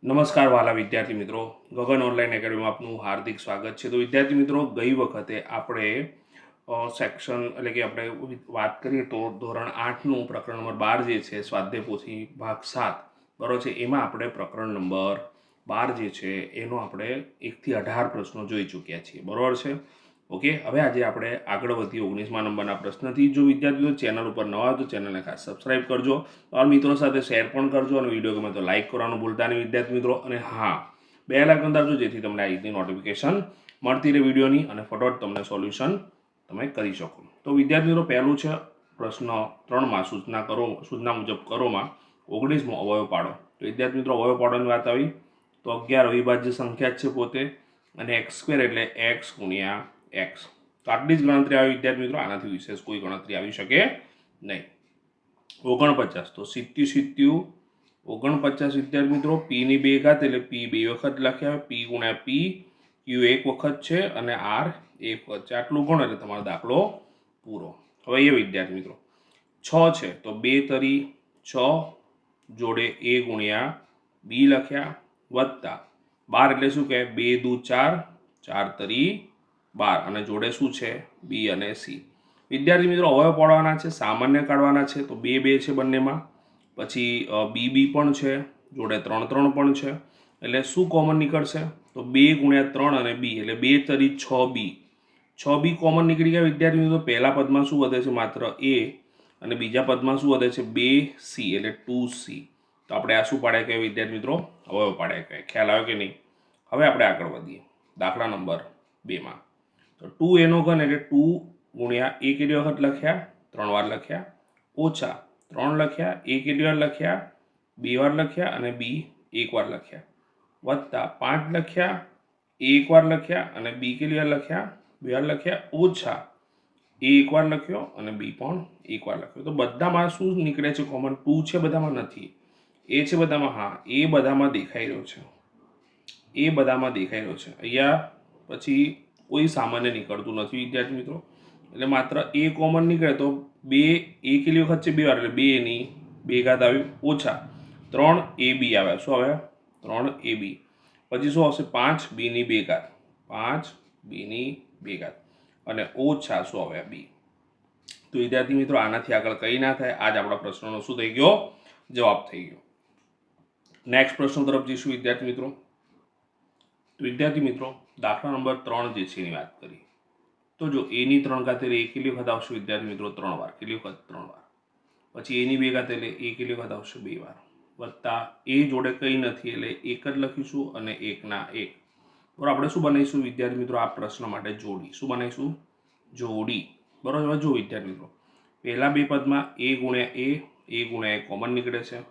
નમસ્કાર વાલા વિદ્યાર્થી મિત્રો, ગગન ઓનલાઈન એકેડમીમાં આપનું હાર્દિક સ્વાગત છે. તો વિદ્યાર્થી મિત્રો, ગઈ વખતે આપણે સેક્શન એટલે કે આપણે વાત કરીએ તો ધોરણ 8નું પ્રકરણ નંબર 12 જે છે સ્વાધ્યાય પોથી ભાગ 7 બરાબર છે, એમાં આપણે પ્રકરણ નંબર 12 જે છે એનો આપણે 1 થી 18 પ્રશ્નો જોઈ ચૂક્યા છીએ. બરાબર છે. ઓકે, હવે આજે આપણે આગળ વધીએ 19મા નંબરના પ્રશ્નથી. જો વિદ્યાર્થીઓ ચેનલ ઉપર નવા હોય તો ચેનલને ખાસ સબસ્ક્રાઇબ કરજો, તમારા મિત્રો સાથે શેર પણ કરજો અને વિડીયો ગમે તો લાઇક કરવાનું ભૂલતા નહીં વિદ્યાર્થી મિત્રો. અને હા, બે લાઇકન દાબજો જેથી તમને આ રીતની નોટિફિકેશન મળતી રહે વિડીયોની અને ફટોફટ તમને સોલ્યુશન તમે કરી શકો. તો વિદ્યાર્થી મિત્રો, પહેલું છે પ્રશ્ન 3માં સૂચના મુજબ કરોમાં 19મો અવયવ પાડો. તો વિદ્યાર્થી મિત્રો, અવયવ પાડોની વાત આવી તો 11 અવિભાજ્ય સંખ્યા જ છે પોતે, અને x² એટલે x ગુણ્યા x. તો આટલી જ ગણતરી આવી વિદ્યાર્થી મિત્રો, આનાથી વિશેષ કોઈ ગણતરી આવી શકે નહીં. 49 તો 70 49 વિદ્યાર્થી મિત્રો, p ની 2 ઘાત એટલે p 2 વખત લખ્યા, p ગુણ્યા p, q 1 વખત છે અને r 1 વખત છે. આટલું ગણો એટલે તમારો દાખલો પૂરો. હવે એ વિદ્યાર્થી મિત્રો 6 છે તો 2 તરી 6 જોડે a ગુણ્યા b લખ્યા વત્તા 12 એટલે શું કહે 2 દુ 4 4 તરી 12 અને જોડે શું છે b અને c. વિદ્યાર્થી મિત્રો, અવયવ પાડવાના છે, સામાન્ય કાઢવાના છે તો 2 2 છે બંનેમાં, પછી b પણ છે, જોડે 3 3 પણ છે, એટલે શું કોમન નીકળશે તો 2 ગુણ્યા 3 અને b એટલે 2 તરી 6b. 6b કોમન નીકળી ગયા વિદ્યાર્થી મિત્રો. પહેલા પદમાં શું વધે છે માત્ર a અને બીજા પદમાં શું વધે છે 2c એટલે 2c. તો આપણે આ શું પાડ્યા કહેવાય વિદ્યાર્થી મિત્રો, અવયવ પાડ્યા કહેવાય. ખ્યાલ આવ્યો કે નહીં? હવે આપણે આગળ વધીએ દાખલા નંબર 2માં. તો 2a નો ઘન એટલે 2 ગુણ્યા a કેટલી વખત લખ્યા 3 વાર લખ્યા, ઓછા 3 લખ્યા, a કેટલી વાર લખ્યા 2 વાર લખ્યા અને b 1 વાર લખ્યા, વત્તા 5 લખ્યા, a 1 વાર લખ્યા અને b કેટલી વાર લખ્યા 2 વાર લખ્યા, ઓછા a 1 વાર લખ્યો અને b પણ 1 વાર લખ્યો. તો બધામાં શું નીકળે છે કોમન? 2 છે બધામાં નથી, a છે બધામાં, હા એ બધામાં દેખાઈ રહ્યો છે, એ બધામાં દેખાઈ રહ્યો છે. અહીંયા પછી કોઈ સામાન્ય નીકળતું નથી વિદ્યાર્થી મિત્રો, એટલે માત્ર a કોમન નીકળે તો 2 a કેટલી વખત છે 2 વાર એટલે 2 ની 2 ઘાત આવી, ઓછા 3ab આવ્યા. શું આવ્યા 3ab. પછી શું આવશે 5b ની 2 ઘાત, 5b ની 2 ઘાત અને ઓછા શું આવ્યા b. તો વિદ્યાર્થી મિત્રો, આનાથી આગળ કંઈ ના થાય. આજ આપણા પ્રશ્નનો શું થઈ ગયો જવાબ થઈ ગયો. નેક્સ્ટ પ્રશ્ન તરફ જઈશું વિદ્યાર્થી મિત્રો. તો વિદ્યાર્થી મિત્રો, દાખલા નંબર 3 જે છે એની વાત કરી તો જો a ની 3 ઘાત એટલે a કેટલી વખત આવશે વિદ્યાર્થી મિત્રો 3 વાર. કેટલી વખત 3 વાર. પછી a ની 2 ઘાત એટલે a કેટલી વખત આવશે 2 વાર, વત્તા a જોડે કંઈ નથી એટલે 1 જ લખીશું અને 1 ના 1. બરાબર, આપણે શું બનાવીશું વિદ્યાર્થી મિત્રો આ પ્રશ્ન માટે જોડી. શું બનાવીશું? જોડી. બરાબર. હવે જો વિદ્યાર્થી મિત્રો, પહેલા બે પદમાં a ગુણ્યા a કોમન નીકળે છે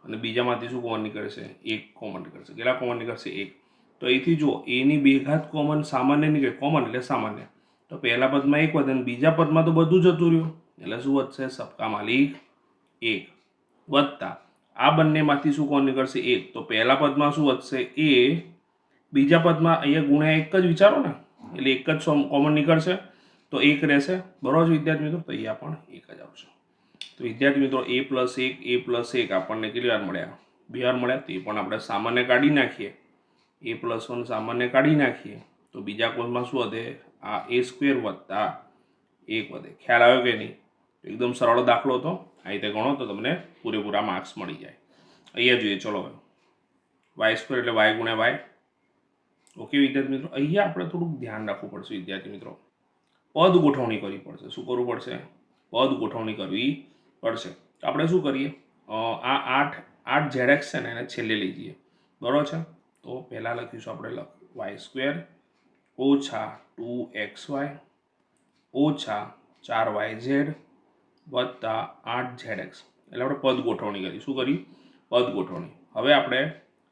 અને બીજામાંથી શું કોમન નીકળે છે 1 કોમન નીકળે છે. કેટલા કોમન નીકળશે 1. તો અહીંથી જો a ની 2 ઘાત કોમન સામાન્ય નીકળે, કોમન એટલે સામાન્ય, તો પહેલા પદમાં 1 વધે અને બીજા પદમાં તો બધું જતું રહ્યું એટલે શું વધશે સબકા માલિક 1, વત્તા આ બંનેમાંથી શું કોણ નીકળશે 1. તો પહેલા પદમાં શું વધશે a, બીજા પદમાં અહીંયા ગુણ્યા 1 જ વિચારો ને, એટલે 1 જ કોમન નીકળશે તો 1 રહેશે. બરાબર વિદ્યાર્થી મિત્રો, તો અહીંયા પણ 1 જ આવશે. તો વિદ્યાર્થી મિત્રો, a+1 આપણને કેટલી વાર મળ્યા 2 વાર મળ્યા. તો એ પણ આપણે સામાન્ય કાઢી નાખીએ, a+1 સામાન્ય કાઢી નાખીએ તો બીજા કોષમાં શું વધે આ a² વત્તા 1 વધે. ખ્યાલ આવ્યો કે નહીં? એકદમ સરળ દાખલો હતો. આ રીતે ગણો તો તમને પૂરેપૂરા માર્ક્સ મળી જાય. અહીંયા જોઈએ, ચલો y² એટલે y ગુણ્યા y. ઓકે વિદ્યાર્થી મિત્રો, અહીંયા આપણે થોડુંક ધ્યાન રાખવું પડશે વિદ્યાર્થી મિત્રો, પદ ગોઠવણી કરવી પડશે. શું કરવું પડશે? પદ ગોઠવણી કરવી પડશે. તો આપણે શું કરીએ, આ 8 zx છે ને એને છેલ્લે લઈ જઈએ. બરાબર છે. તો પહેલાં લખીશું આપણે y² ઓછા 2xy ઓછા 4yz વત્તા 8zx. એટલે આપણે પદ ગોઠવણી કરી. શું કરી? પદ ગોઠવણી. હવે આપણે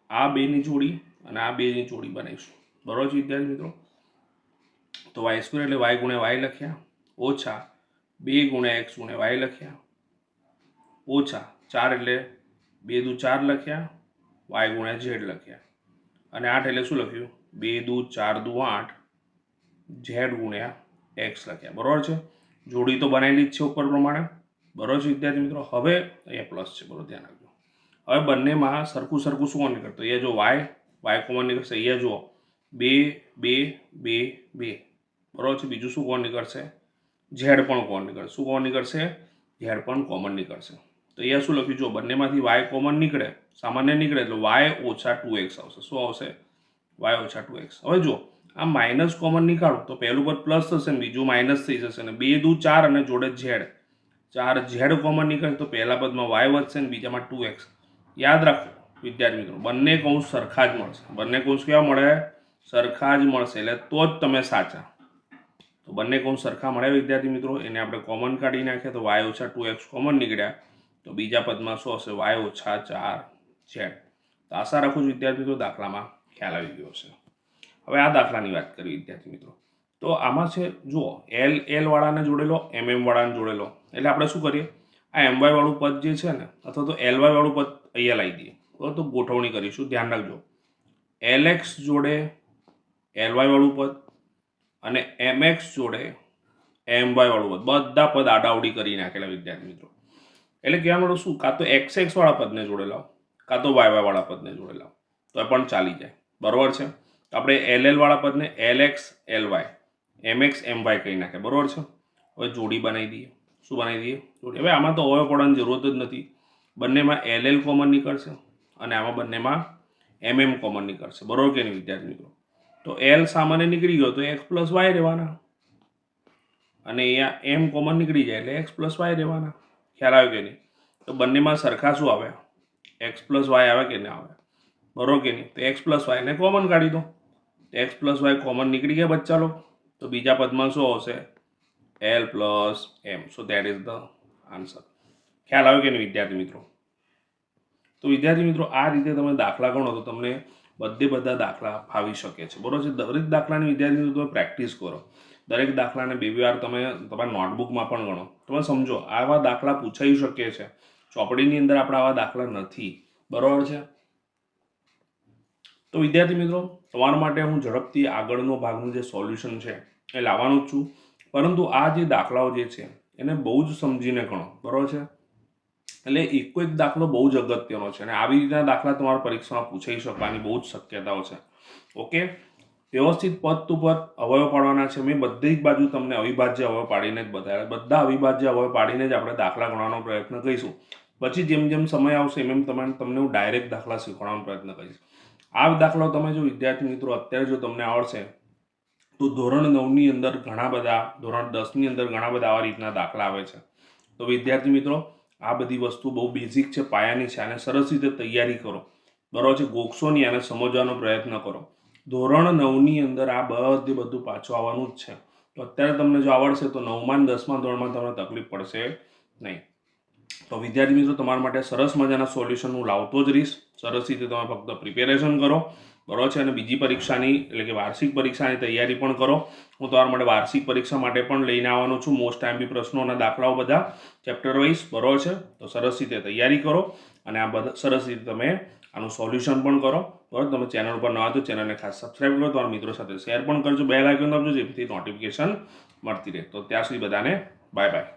આ બેની જોડી અને આ બેની જોડી બનાવીશું. બરાબર છે વિદ્યાર્થી મિત્રો. તો y² એટલે y ગુણ્યા y લખ્યા, ઓછા 2 ગુણ્યા x ગુણ્યા y લખ્યા, ઓછા 4 એટલે 2 દુ 4 લખ્યા, y ગુણ્યા z લખ્યા અને 8 એટલે શું લખ્યું 2 દુ 4 દુ 8 z ગુણ્યા x લખ્યા. બરાબર છે. જોડી તો બનાવેલી જ છે ઉપર પ્રમાણે. બરાબર છે વિદ્યાર્થી મિત્રો. હવે અહીંયા પ્લસ છે, બરાબર ધ્યાન રાખજો. હવે બંનેમાં સરખું સરખું શું કોમન નીકળે? તો અહીંયા જો વાય કોમન નીકળશે. અહીંયા જુઓ 2 2 2 2, બરાબર છે. બીજું શું કોમન નીકળશે? ઝેડ પણ કોમન નીકળશે. શું કોમન નીકળશે? ઝેડ પણ કોમન નીકળશે. તો અહીંયા શું લખ્યું? જો બંનેમાંથી વાય કોમન નીકળે, સામાન્ય નીકળે એટલે વાય ઓછા 2x આવશે. શું આવશે? વાય ઓછા 2x. હવે જો આ માઇનસ કોમન નીકાળું તો પહેલું પદ પ્લસ થશે ને બીજું માઇનસ થઈ જશે, અને 2 દુ 4 અને જોડે ઝેડ, 4 ઝેડ કોમન નીકળે તો પહેલા પદમાં વાય વધશે ને બીજામાં 2x. યાદ રાખો વિદ્યાર્થી મિત્રો, બંને કૌંસ સરખા જ મળશે. બંને કૌંસ કેવા મળે? સરખા જ મળશે, એટલે તો જ તમે સાચા. તો બંને કૌંસ સરખા મળ્યા વિદ્યાર્થી મિત્રો, એને આપણે કોમન કાઢી નાખ્યા તો વાય ઓછા 2x કોમન નીકળ્યા. તો બીજા પદમાં શું હશે? વાય ઓછા 4z. તો આશા રાખું છું વિદ્યાર્થી મિત્રો દાખલામાં ખ્યાલ આવી ગયો છે. હવે આ દાખલાની વાત કરીએ વિદ્યાર્થી મિત્રો. તો આમાં છે જુઓ, એલ વાળાને જોડેલો, વાળાને જોડેલો, એટલે આપણે શું કરીએ? આ my વાળું પદ જે છે ને, અથવા તો ly વાળું પદ અહીંયા લાવી દઈએ. બરાબર, તો ગોઠવણી કરીશું. ધ્યાન રાખજો, lx જોડે ly વાળું પદ અને mx જોડે my વાળું પદ, બધા પદ આડાવડી કરી નાખેલા વિદ્યાર્થી મિત્રો. એટલે કહેવા માંડો શું? કાં તો xx વાળા પદને જોડે લાવો, કાં તો y વાળા પદને જોડે લાવો, તો પણ ચાલી જાય. બરોબર છે. તો આપણે ll વાળા પદને lx ly, mx my કહી નાખે. બરોબર છે. હવે જોડી બનાવી દઈએ. શું બનાવી દઈએ? જોડી. હવે આમાં તો અવયવ પડવાની જરૂરત જ નથી. બંનેમાં ll કોમન નીકળશે અને આમાં બંનેમાં કોમન નીકળશે. બરોબર કે નહીં વિદ્યાર્થી મિત્રો? તો l સામાન્ય નીકળી ગયો તો x પ્લસ y રહેવાના, અને અહીંયા m કોમન નીકળી જાય એટલે x પ્લસ y રહેવાના. ખ્યાલ આવ્યો કે નહીં? તો બંનેમાં સરખા શું આવે? x પ્લસ y આવે કે ના આવે? બરોબર કે નહીં? તો x પ્લસ y ને કોમન કાઢી દો. x પ્લસ y કોમન નીકળી ગયા બચ્ચા લોકો. તો બીજા પદમાં શું આવશે? l plus m. So that is the answer. ખ્યાલ આવ્યો કે નહીં વિદ્યાર્થી મિત્રો? તો વિદ્યાર્થી મિત્રો આ રીતે તમે દાખલા ગણો તો તમને બધા દાખલા ફાવી શકે છે. બરોબર છે. દરેક દાખલાની વિદ્યાર્થી મિત્રો તમે પ્રેક્ટિસ કરો. દરેક દાખલાને 2 વાર તમે તમારા નોટબુકમાં પણ ગણો. તમે સમજો આવા દાખલા પૂછાઈ શકે છે. ચોપડીની અંદર આપણે આવા દાખલા નથી. બરોબર છે. તો વિદ્યાર્થી મિત્રો તમારા માટે હું ઝડપથી આગળનો ભાગનું જે સોલ્યુશન છે એ લાવવાનું જ છું. પરંતુ આ જે દાખલાઓ જે છે એને બહુ જ સમજીને ગણો. બરોબર છે. એટલે એક દાખલો બહુ જ અગત્યનો છે, અને આવી રીતના દાખલા તમારા પરીક્ષામાં પૂછાઈ શકવાની બહુ જ શક્યતાઓ છે. ઓકે, વ્યવસ્થિત પદ ટુ પદ અવયવ પાડવાના છે. મેં બધી જ બાજુ તમને અવિભાજ્ય અવયવ પાડીને જ બતાવ્યા. બધા અવિભાજ્ય અવયવ પાડીને જ આપણે દાખલા ગણવાનો પ્રયત્ન કરીશું. પછી જેમ જેમ સમય આવશે એમ તમને હું ડાયરેક્ટ દાખલા શીખવાડવાનો પ્રયત્ન કરીશ. આ દાખલો તમે જો વિદ્યાર્થી મિત્રો અત્યારે જો તમને આવડશે તો ધોરણ 9ની અંદર ઘણા બધા, ધોરણ 10ની અંદર ઘણા બધા આવા રીતના દાખલા આવે છે. તો વિદ્યાર્થી મિત્રો આ બધી વસ્તુ બહુ બેઝિક છે, પાયાની છે, અને સરસ રીતે તૈયારી કરો. બરાબર છે. ગોખશો નહીં, આને સમજવાનો પ્રયત્ન કરો. ધોરણ 9ની અંદર આ બધું પાછું આવવાનું જ છે. તો અત્યારે તમને જો આવડશે તો 9મા અને 10મા ધોરણમાં તમને તકલીફ પડશે નહીં. તો વિદ્યાર્થી મિત્રો તમારા માટે સરસ મજાના સોલ્યુશન હું લાવતો જ રહીશ. સરસ રીતે તમે ફક્ત પ્રિપેરેશન કરો. બરોબર છે. અને બીજી પરીક્ષાની એટલે કે વાર્ષિક પરીક્ષાની તૈયારી પણ કરો. હું તમારા માટે વાર્ષિક પરીક્ષા માટે પણ લઈને આવવાનો છું મોસ્ટ ટાઈમપી પ્રશ્નો અને દાખલાઓ બધા ચેપ્ટર વાઇઝ. બરોબર છે. તો સરસ રીતે તૈયારી કરો અને આ બધા સરસ રીતે તમે આનું સોલ્યુશન પણ કરો. બરાબર. તમે ચેનલ પર ન હોય તો ચેનલને ખાસ સબસ્ક્રાઈબ કરો, તમારા મિત્રો સાથે શેર પણ કરજો, બેલ આઇકન દબાવજો જેથી નોટિફિકેશન મળતી રહે. તો ત્યાં સુધી બધાને બાય બાય.